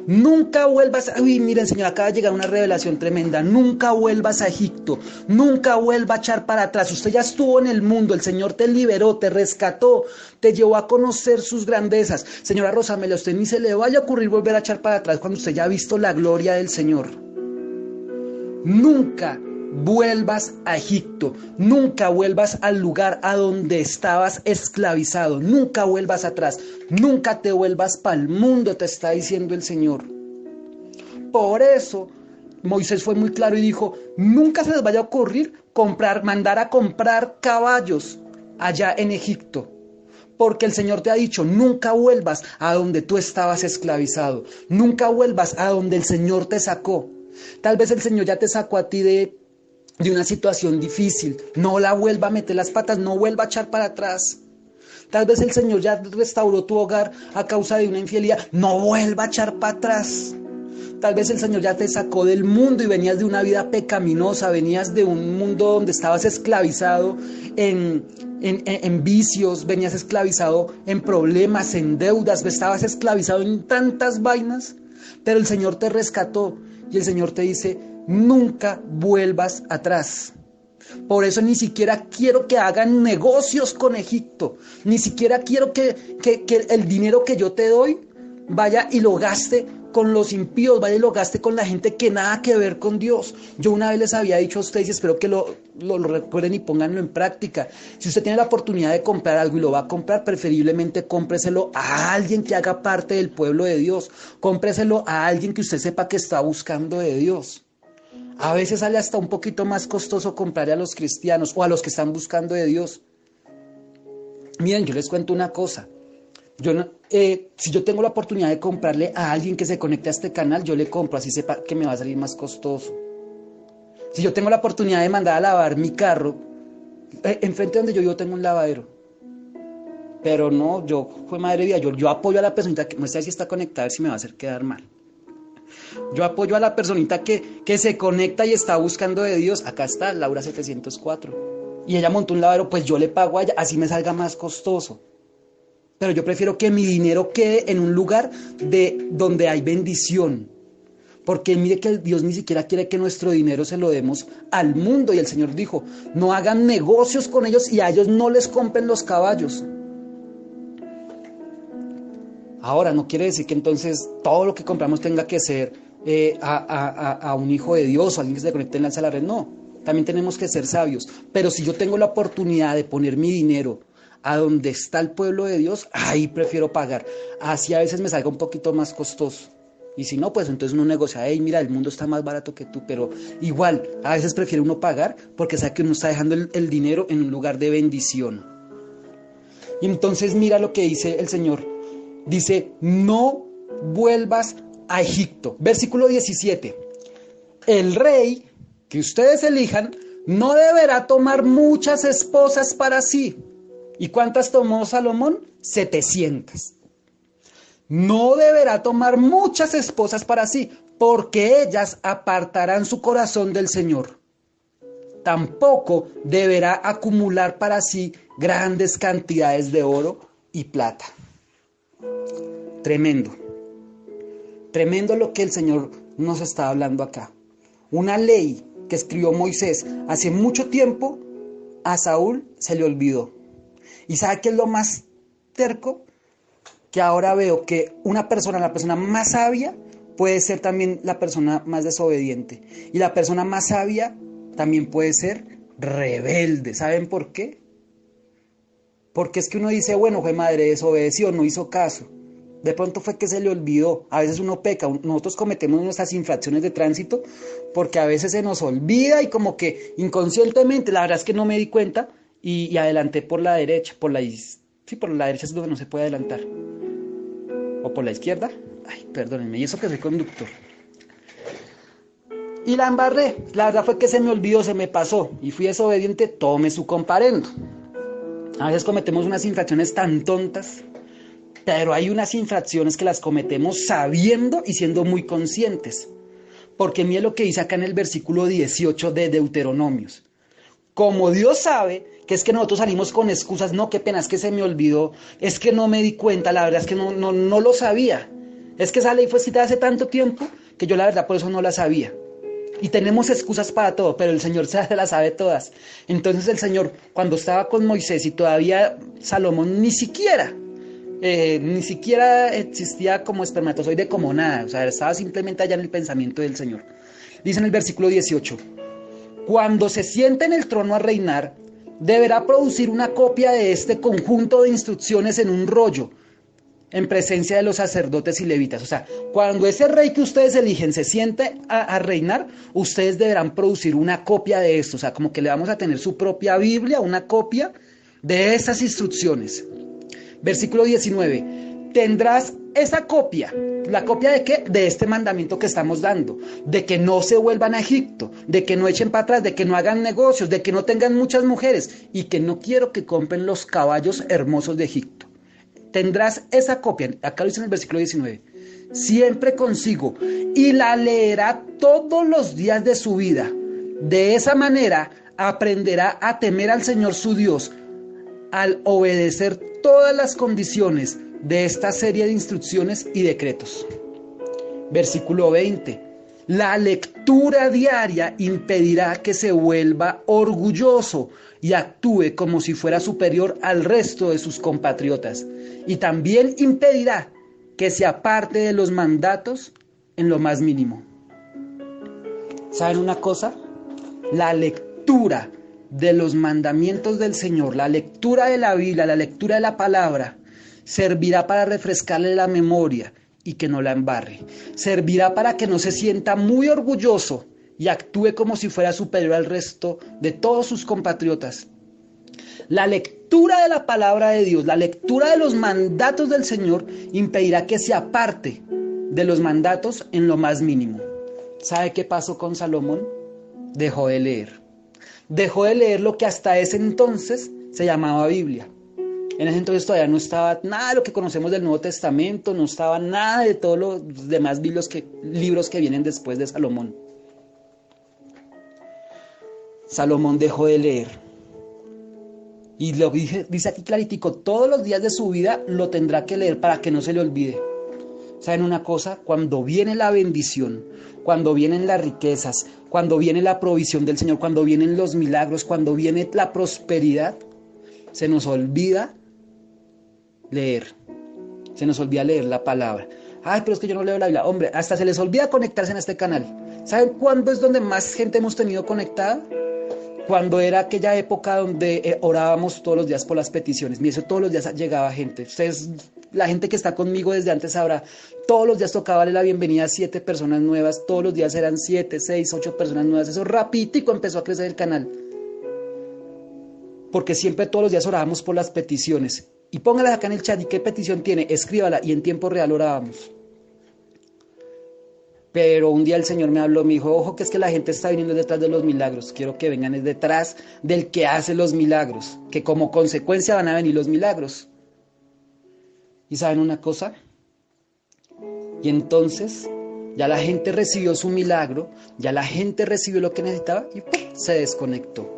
Nunca vuelvas, miren Señor, acaba de llegar una revelación tremenda, nunca vuelvas a Egipto, nunca vuelva a echar para atrás. Usted ya estuvo en el mundo, el Señor te liberó, te rescató, te llevó a conocer sus grandezas. Señora Rosamela, a usted ni se le vaya a ocurrir volver a echar para atrás cuando usted ya ha visto la gloria del Señor. Nunca vuelvas a Egipto, nunca vuelvas al lugar a donde estabas esclavizado, nunca vuelvas atrás, nunca te vuelvas para el mundo, te está diciendo el Señor. Por eso Moisés fue muy claro y dijo, nunca se les vaya a ocurrir mandar a comprar caballos allá en Egipto. Porque el Señor te ha dicho, nunca vuelvas a donde tú estabas esclavizado, nunca vuelvas a donde el Señor te sacó. Tal vez el Señor ya te sacó a ti de una situación difícil, no la vuelva a meter las patas, no vuelva a echar para atrás. Tal vez el Señor ya restauró tu hogar a causa de una infidelidad, no vuelva a echar para atrás. Tal vez el Señor ya te sacó del mundo y venías de una vida pecaminosa, venías de un mundo donde estabas esclavizado en vicios, venías esclavizado en problemas, en deudas, estabas esclavizado en tantas vainas, pero el Señor te rescató y el Señor te dice, nunca vuelvas atrás. Por eso ni siquiera quiero que hagan negocios con Egipto, ni siquiera quiero que el dinero que yo te doy vaya y lo gaste con los impíos, vaya y lo gaste con la gente que nada que ver con Dios. Yo una vez les había dicho a ustedes y espero que lo recuerden y pónganlo en práctica. Si usted tiene la oportunidad de comprar algo y lo va a comprar, preferiblemente cómpreselo a alguien que haga parte del pueblo de Dios. Cómpreselo a alguien que usted sepa que está buscando de Dios. A veces sale hasta un poquito más costoso comprarle a los cristianos o a los que están buscando de Dios. Miren, yo les cuento una cosa. Si yo tengo la oportunidad de comprarle a alguien que se conecte a este canal, yo le compro, así sepa que me va a salir más costoso. Si yo tengo la oportunidad de mandar a lavar mi carro, enfrente donde yo vivo tengo un lavadero. Pero no, madre mía, yo apoyo a la personita que no sé si está conectada, a ver si me va a hacer quedar mal. Yo apoyo a la personita que se conecta y está buscando de Dios. Acá está, Laura 704. Y ella montó un lavadero, pues yo le pago a ella, así me salga más costoso. Pero yo prefiero que mi dinero quede en un lugar donde hay bendición. Porque mire que Dios ni siquiera quiere que nuestro dinero se lo demos al mundo. Y el Señor dijo, no hagan negocios con ellos y a ellos no les compren los caballos. Ahora, no quiere decir que entonces todo lo que compramos tenga que ser a un hijo de Dios o alguien que se conecte en la red. No, también tenemos que ser sabios. Pero si yo tengo la oportunidad de poner mi dinero a donde está el pueblo de Dios, ahí prefiero pagar. Así a veces me salga un poquito más costoso. Y si no, pues entonces uno negocia, hey, mira, el mundo está más barato que tú, pero igual, a veces prefiere uno pagar porque sabe que uno está dejando el dinero en un lugar de bendición. Y entonces mira lo que dice el Señor. Dice, no vuelvas a Egipto. Versículo 17. El rey que ustedes elijan no deberá tomar muchas esposas para sí. ¿Y cuántas tomó Salomón? 700. No deberá tomar muchas esposas para sí, porque ellas apartarán su corazón del Señor. Tampoco deberá acumular para sí grandes cantidades de oro y plata. Tremendo. Tremendo lo que el Señor nos está hablando acá. Una ley que escribió Moisés hace mucho tiempo, a Saúl se le olvidó. ¿Y sabe qué es lo más terco? Que ahora veo que la persona más sabia, puede ser también la persona más desobediente. Y la persona más sabia también puede ser rebelde. ¿Saben por qué? Porque es que uno dice, bueno, fue madre, desobedeció, no hizo caso. De pronto fue que se le olvidó. A veces uno peca, nosotros cometemos nuestras infracciones de tránsito porque a veces se nos olvida y como que inconscientemente, la verdad es que no me di cuenta y adelanté por la derecha, por la derecha es donde no se puede adelantar. O por la izquierda. Ay, perdónenme, y eso que soy conductor. Y la embarré. La verdad fue que se me olvidó, se me pasó. Y fui desobediente, tome su comparendo. A veces cometemos unas infracciones tan tontas, pero hay unas infracciones que las cometemos sabiendo y siendo muy conscientes. Porque mire lo que dice acá en el versículo 18 de Deuteronomios. Como Dios sabe que es que nosotros salimos con excusas, no, qué pena, es que se me olvidó, es que no me di cuenta, la verdad es que no lo sabía. Es que esa ley fue citada hace tanto tiempo que yo la verdad por eso no la sabía. Y tenemos excusas para todo, pero el Señor se las sabe todas. Entonces el Señor, cuando estaba con Moisés y todavía Salomón ni siquiera existía como espermatozoide, como nada, o sea, estaba simplemente allá en el pensamiento del Señor. Dice en el versículo 18, Cuando se siente en el trono a reinar, deberá producir una copia de este conjunto de instrucciones en un rollo, en presencia de los sacerdotes y levitas. O sea, cuando ese rey que ustedes eligen se siente a reinar, ustedes deberán producir una copia de esto. O sea, como que le vamos a tener su propia Biblia, una copia de estas instrucciones. Versículo 19. Tendrás esa copia. ¿La copia de qué? De este mandamiento que estamos dando. De que no se vuelvan a Egipto, de que no echen para atrás, de que no hagan negocios, de que no tengan muchas mujeres y que no quiero que compren los caballos hermosos de Egipto. Tendrás esa copia, acá lo dice en el versículo 19, siempre consigo, y la leerá todos los días de su vida. De esa manera aprenderá a temer al Señor su Dios, al obedecer todas las condiciones de esta serie de instrucciones y decretos. Versículo 20. La lectura diaria impedirá que se vuelva orgulloso y actúe como si fuera superior al resto de sus compatriotas. Y también impedirá que se aparte de los mandatos en lo más mínimo. ¿Saben una cosa? La lectura de los mandamientos del Señor, la lectura de la Biblia, la lectura de la palabra, servirá para refrescarle la memoria y que no la embarre. Servirá para que no se sienta muy orgulloso y actúe como si fuera superior al resto de todos sus compatriotas. La lectura de la palabra de Dios, la lectura de los mandatos del Señor impedirá que se aparte de los mandatos en lo más mínimo. ¿Sabe qué pasó con Salomón? Dejó de leer. Dejó de leer lo que hasta ese entonces se llamaba Biblia. En ese entonces todavía no estaba nada de lo que conocemos del Nuevo Testamento, no estaba nada de todos los demás libros que vienen después de Salomón. Salomón dejó de leer. Y lo dice aquí claritico, todos los días de su vida lo tendrá que leer para que no se le olvide. ¿Saben una cosa? Cuando viene la bendición, cuando vienen las riquezas, cuando viene la provisión del Señor, cuando vienen los milagros, cuando viene la prosperidad, se nos olvida leer. Se nos olvida leer la palabra. Ay, pero es que yo no leo la Biblia. Hombre, hasta se les olvida conectarse en este canal. ¿Saben cuándo es donde más gente hemos tenido conectada? Cuando era aquella época donde orábamos todos los días por las peticiones. Mira, eso todos los días llegaba gente. Ustedes, la gente que está conmigo desde antes sabrá, todos los días tocaba darle la bienvenida a 7 personas nuevas. Todos los días eran 7, 6, 8 personas nuevas. Eso rapidito empezó a crecer el canal. Porque siempre todos los días orábamos por las peticiones. Y póngalas acá en el chat. ¿Y qué petición tiene? Escríbala. Y en tiempo real orábamos. Pero un día el Señor me habló, me dijo, ojo que es que la gente está viniendo detrás de los milagros. Quiero que vengan detrás del que hace los milagros. Que como consecuencia van a venir los milagros. ¿Y saben una cosa? Y entonces ya la gente recibió su milagro. Ya la gente recibió lo que necesitaba y ¡pum!, se desconectó.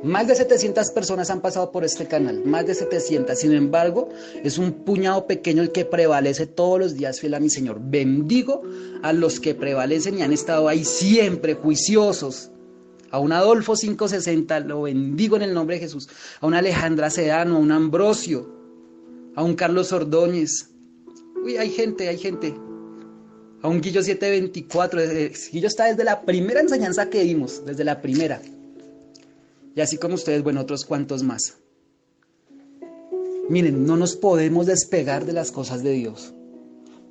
Más de 700 personas han pasado por este canal, más de 700. Sin embargo, es un puñado pequeño el que prevalece todos los días fiel a mi Señor. Bendigo a los que prevalecen y han estado ahí siempre juiciosos. A un Adolfo 560, lo bendigo en el nombre de Jesús. A una Alejandra Sedano, a un Ambrosio, a un Carlos Ordóñez. Uy, hay gente. A un Guillo 724. Guillo está desde la primera enseñanza que dimos, desde la primera. Y así como ustedes, bueno, otros cuantos más. Miren, no nos podemos despegar de las cosas de Dios,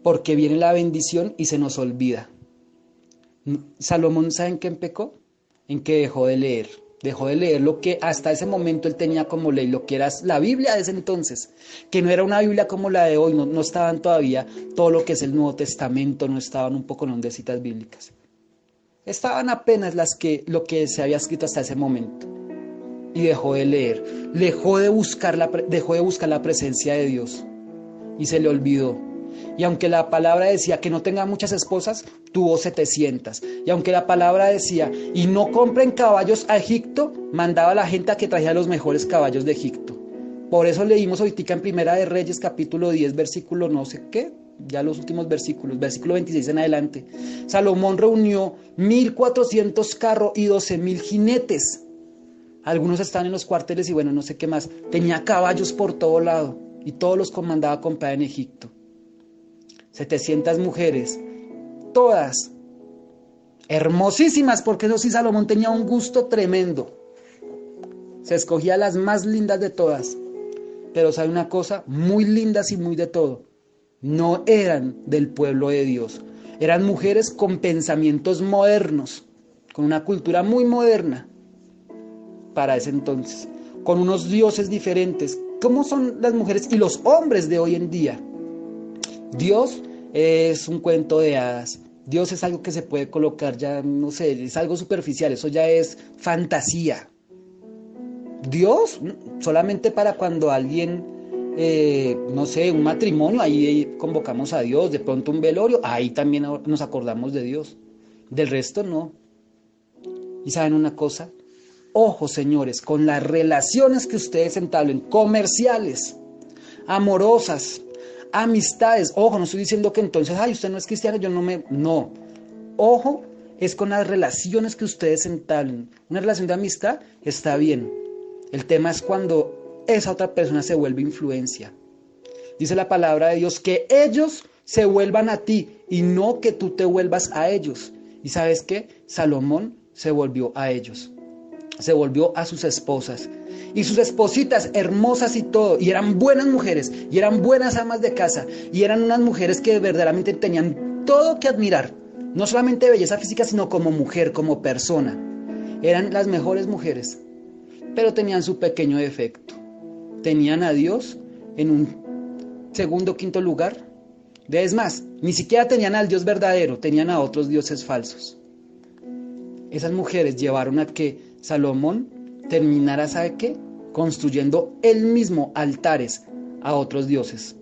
porque viene la bendición y se nos olvida. Salomón, ¿saben qué pecó? En que dejó de leer. Dejó de leer lo que hasta ese momento él tenía como ley, lo que era la Biblia de ese entonces, que no era una Biblia como la de hoy, no estaban todavía todo lo que es el Nuevo Testamento, no estaban un poco de citas bíblicas. Estaban apenas lo que se había escrito hasta ese momento. Y dejó de leer, dejó de buscar la presencia de Dios y se le olvidó. Y aunque la palabra decía que no tenga muchas esposas, tuvo 700. Y aunque la palabra decía, y no compren caballos a Egipto, mandaba a la gente a que trajera los mejores caballos de Egipto. Por eso leímos ahorita en Primera de Reyes, capítulo 10, versículo no sé qué, ya los últimos versículos, versículo 26 en adelante. Salomón reunió 1,400 carros y 12,000 jinetes. Algunos estaban en los cuarteles y bueno, no sé qué más. Tenía caballos por todo lado y todos los mandaba a comprar en Egipto. 700 mujeres, todas hermosísimas, porque eso sí, Salomón tenía un gusto tremendo. Se escogía las más lindas de todas. Pero sabe una cosa, muy lindas y muy de todo, no eran del pueblo de Dios. Eran mujeres con pensamientos modernos, con una cultura muy moderna para ese entonces, con unos dioses diferentes. ¿Cómo son las mujeres y los hombres de hoy en día? Dios es un cuento de hadas. Dios es algo que se puede colocar ya, no sé, es algo superficial, eso ya es fantasía. Dios, solamente para cuando alguien, no sé, un matrimonio, ahí convocamos a Dios, de pronto un velorio, ahí también nos acordamos de Dios. Del resto no. ¿Y saben una cosa? Ojo, señores, con las relaciones que ustedes entablen, comerciales, amorosas, amistades. Ojo, no estoy diciendo que entonces, ay, usted no es cristiano, yo no me... No. Ojo, es con las relaciones que ustedes entablen. Una relación de amistad está bien. El tema es cuando esa otra persona se vuelve influencia. Dice la palabra de Dios que ellos se vuelvan a ti y no que tú te vuelvas a ellos. ¿Y sabes qué? Salomón se volvió a ellos. Se volvió a sus esposas. Y sus espositas hermosas y todo. Y eran buenas mujeres. Y eran buenas amas de casa. Y eran unas mujeres que verdaderamente tenían todo que admirar. No solamente belleza física, sino como mujer, como persona. Eran las mejores mujeres. Pero tenían su pequeño defecto. Tenían a Dios en un segundo o quinto lugar. Es más, ni siquiera tenían al Dios verdadero, tenían a otros dioses falsos. Esas mujeres llevaron a que Salomón terminara, ¿sabe qué? Construyendo él mismo altares a otros dioses.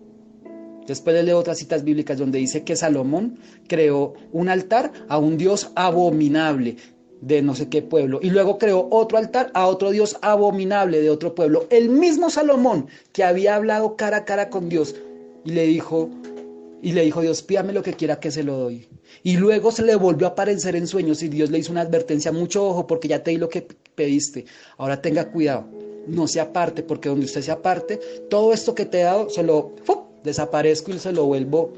Después le leo otras citas bíblicas donde dice que Salomón creó un altar a un dios abominable de no sé qué pueblo, y luego creó otro altar a otro dios abominable de otro pueblo. El mismo Salomón que había hablado cara a cara con Dios y le dijo Dios, pídame lo que quiera que se lo doy. Y luego se le volvió a aparecer en sueños y Dios le hizo una advertencia: mucho ojo, porque ya te di lo que pediste, ahora tenga cuidado, no se aparte, porque donde usted se aparte, todo esto que te he dado, desaparezco y se lo vuelvo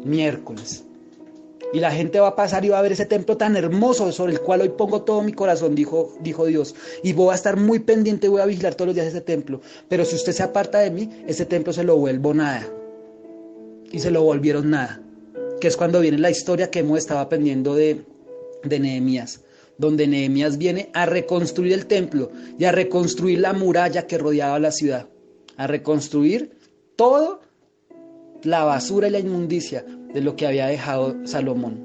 miércoles. Y la gente va a pasar y va a ver ese templo tan hermoso sobre el cual hoy pongo todo mi corazón, dijo Dios. Y voy a estar muy pendiente, voy a vigilar todos los días ese templo. Pero si usted se aparta de mí, ese templo se lo vuelvo nada. Y se lo volvieron nada. Que es cuando viene la historia que hemos estado aprendiendo de Nehemías. Donde Nehemías viene a reconstruir el templo y a reconstruir la muralla que rodeaba la ciudad. A reconstruir todo la basura y la inmundicia de lo que había dejado Salomón.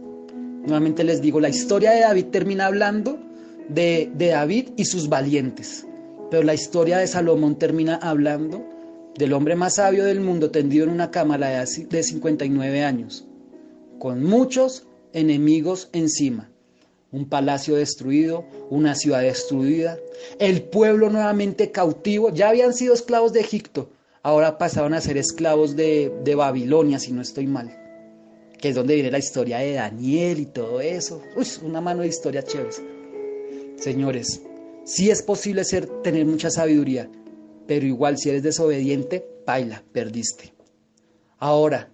Nuevamente les digo, la historia de David termina hablando de David y sus valientes, pero la historia de Salomón termina hablando del hombre más sabio del mundo, tendido en una cama a la edad de 59 años, con muchos enemigos encima, un palacio destruido, una ciudad destruida, el pueblo nuevamente cautivo. Ya habían sido esclavos de Egipto, ahora pasaban a ser esclavos de Babilonia, si no estoy mal, que es donde viene la historia de Daniel y todo eso. Una mano de historia chévere. Señores, sí es posible tener mucha sabiduría, pero igual si eres desobediente, paila, perdiste. Ahora,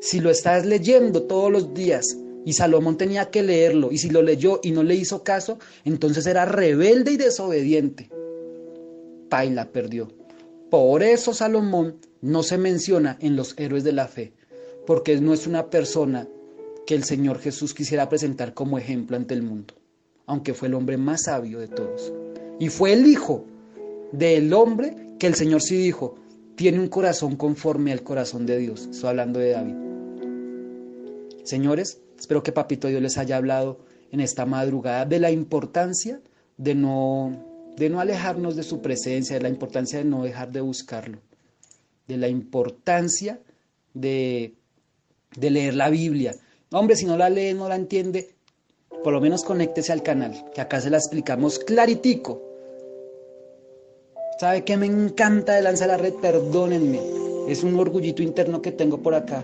si lo estás leyendo todos los días, y Salomón tenía que leerlo, y si lo leyó y no le hizo caso, entonces era rebelde y desobediente. Paila, perdió. Por eso Salomón no se menciona en los héroes de la fe, porque no es una persona que el Señor Jesús quisiera presentar como ejemplo ante el mundo, aunque fue el hombre más sabio de todos. Y fue el hijo del hombre que el Señor sí dijo, tiene un corazón conforme al corazón de Dios. Estoy hablando de David. Señores, espero que Papito Dios les haya hablado en esta madrugada de la importancia de no alejarnos de su presencia, de la importancia de no dejar de buscarlo, de la importancia de leer la Biblia. Hombre, si no la lee, no la entiende, por lo menos conéctese al canal, que acá se la explicamos claritico. ¿Sabe qué me encanta de Lanza la Red? Perdónenme, es un orgullito interno que tengo por acá.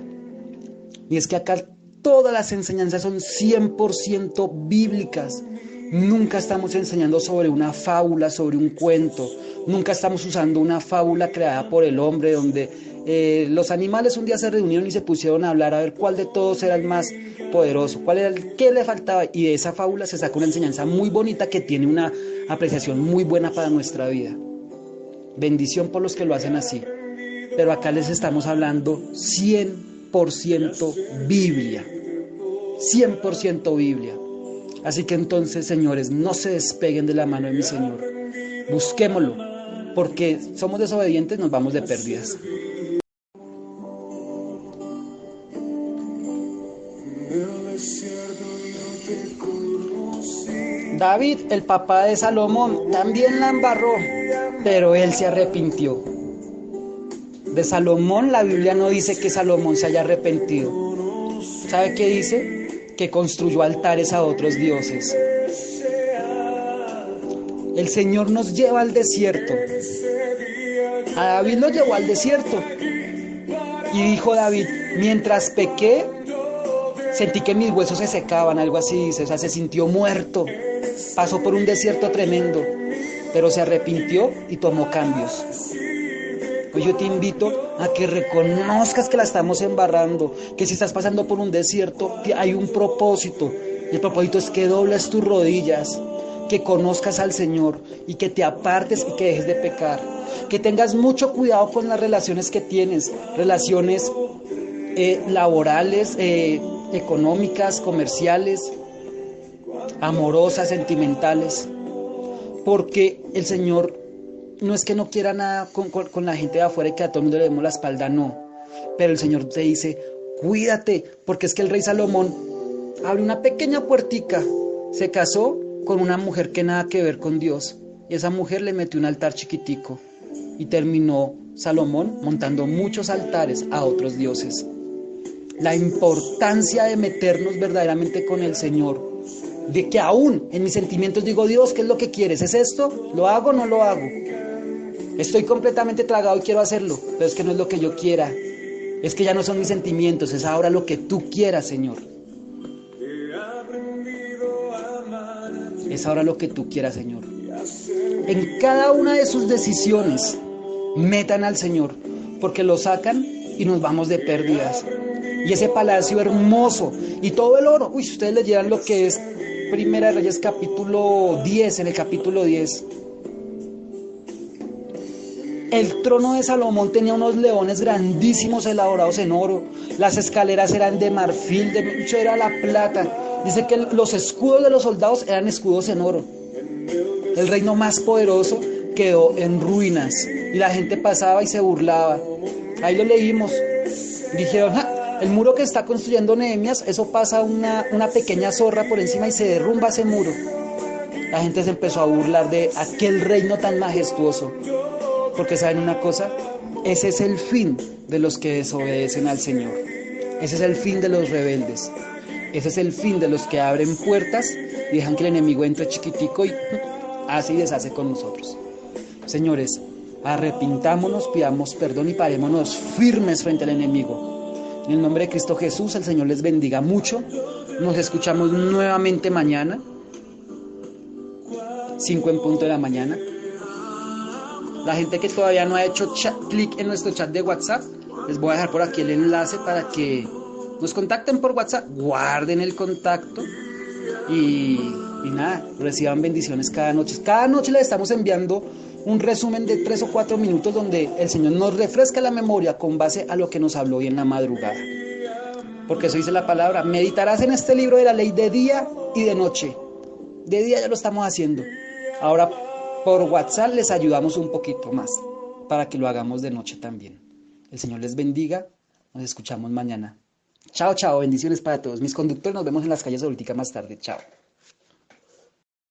Y es que acá todas las enseñanzas son 100% bíblicas. Nunca estamos enseñando sobre una fábula, sobre un cuento. Nunca estamos usando una fábula creada por el hombre donde los animales un día se reunieron y se pusieron a hablar a ver cuál de todos era el más poderoso, qué le faltaba. Y de esa fábula se saca una enseñanza muy bonita que tiene una apreciación muy buena para nuestra vida. Bendición por los que lo hacen así. Pero acá les estamos hablando 100% Biblia. 100% Biblia. Así que entonces, señores, no se despeguen de la mano de mi Señor. Busquémoslo, porque somos desobedientes, nos vamos de pérdidas. David, el papá de Salomón, también la embarró, pero él se arrepintió. De Salomón, la Biblia no dice que Salomón se haya arrepentido. ¿Sabe qué dice? Que construyó altares a otros dioses. El Señor nos lleva al desierto. A David lo llevó al desierto. Y dijo David, mientras pequé, sentí que mis huesos se secaban, algo así dice, o sea, se sintió muerto. Pasó por un desierto tremendo, pero se arrepintió y tomó cambios. Hoy yo te invito a que reconozcas que la estamos embarrando, que si estás pasando por un desierto, hay un propósito. Y el propósito es que dobles tus rodillas, que conozcas al Señor y que te apartes y que dejes de pecar. Que tengas mucho cuidado con las relaciones que tienes, relaciones laborales, económicas, comerciales, amorosas, sentimentales, porque el Señor no es que no quiera nada con la gente de afuera y que a todo el mundo le demos la espalda, no, pero el Señor te dice, cuídate, porque es que el rey Salomón abrió una pequeña puertica, se casó con una mujer que nada que ver con Dios, y esa mujer le metió un altar chiquitico, y terminó Salomón montando muchos altares a otros dioses. La importancia de meternos verdaderamente con el Señor, de que aún en mis sentimientos digo, Dios, ¿qué es lo que quieres? ¿Es esto? ¿Lo hago o no lo hago? Estoy completamente tragado y quiero hacerlo, pero es que no es lo que yo quiera. Es que ya no son mis sentimientos, es ahora lo que tú quieras, Señor. Es ahora lo que tú quieras, Señor. En cada una de sus decisiones, metan al Señor, porque lo sacan y nos vamos de pérdidas. Y ese palacio hermoso y todo el oro, si ustedes leyeran lo que es Primera de Reyes capítulo 10, en el capítulo 10, el trono de Salomón tenía unos leones grandísimos elaborados en oro, las escaleras eran de marfil, de mucho era la plata, dice que los escudos de los soldados eran escudos en oro. El reino más poderoso quedó en ruinas y la gente pasaba y se burlaba. Ahí lo leímos, dijeron, el muro que está construyendo Nehemías, eso pasa una pequeña zorra por encima y se derrumba ese muro. La gente se empezó a burlar de aquel reino tan majestuoso. Porque ¿saben una cosa? Ese es el fin de los que desobedecen al Señor. Ese es el fin de los rebeldes. Ese es el fin de los que abren puertas y dejan que el enemigo entre chiquitico y hace y deshace con nosotros. Señores, arrepintámonos, pidamos perdón y parémonos firmes frente al enemigo. En el nombre de Cristo Jesús, el Señor les bendiga mucho. Nos escuchamos nuevamente mañana, 5 en punto de la mañana. La gente que todavía no ha hecho clic en nuestro chat de WhatsApp, les voy a dejar por aquí el enlace para que nos contacten por WhatsApp. Guarden el contacto y nada, reciban bendiciones cada noche. Cada noche les estamos enviando un resumen de 3 o 4 minutos donde el Señor nos refresca la memoria con base a lo que nos habló hoy en la madrugada. Porque eso dice la palabra, meditarás en este libro de la ley de día y de noche. De día ya lo estamos haciendo. Ahora por WhatsApp les ayudamos un poquito más para que lo hagamos de noche también. El Señor les bendiga. Nos escuchamos mañana. Chao, chao. Bendiciones para todos. Mis conductores, nos vemos en las calles ahorita más tarde. Chao.